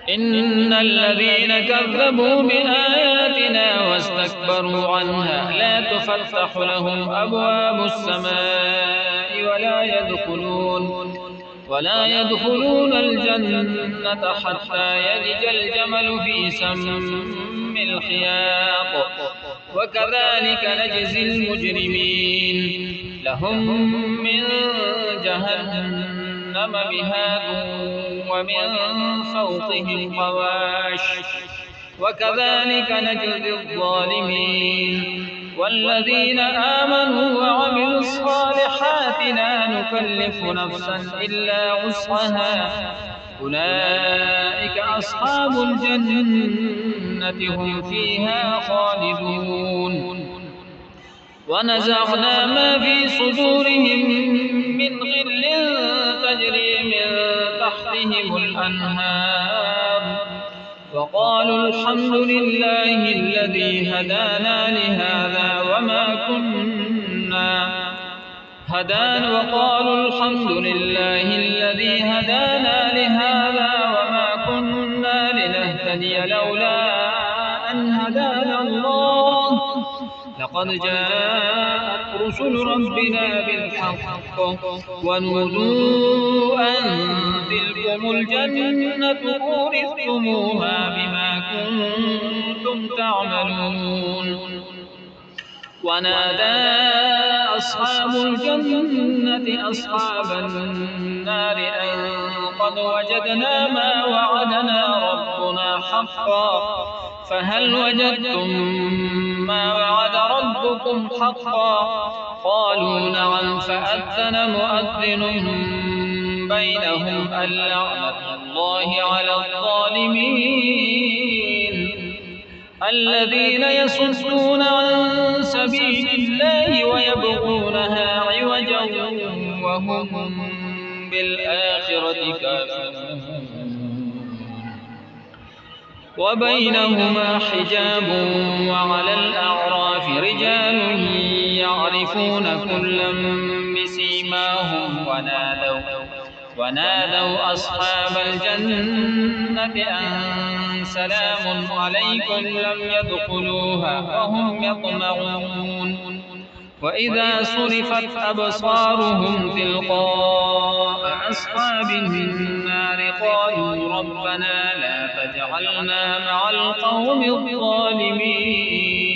إن الذين كذبوا بآياتنا واستكبروا عنها لا تفتح لهم أبواب السماء ولا يدخلون الجنة حتى يلج الجمل في سم الخياط وكذلك نجزي المجرمين لهم من جهنم مهاد ومن فوقهم غواش وكذلك نجزي الظالمين والذين آمنوا وعملوا الصالحات لا نكلف نفسا إلا وسعها أولئك أصحاب الجنة هم فيها خالدون ونزعنا ما في صدورهم من غل تجري من تحتهم الأنهار وقالوا الحمد لله الذي هدانا لهذا وما كنا لنهتدي لولا أن هدانا الله لقد جاءت رسل ربنا بالحق ونودوا أن تلكم الجنة أورثتموها بما كنتم تعملون ونادى أصحاب الجنة أصحاب النار أن قد وجدنا ما وعدنا ربنا حقا فهل وجدتم ما وعد ربكم حقا قالوا نعم فأذن مؤذن بينهم اللعنة الله على الظالمين الذين يصدون عن سبيل الله ويبغونها عوجا وهم بالآخرة كافرون وبينهما حجاب وعلى الأعراف رجال يعرفون كلا بسيماهم ونادوا أصحاب الجنة أن سلام عليكم لم يدخلوها وهم يطمعون وإذا صرفت أبصارهم تلقاء أصحاب النار قالوا ربنا لا تجعلنا مع القوم الظالمين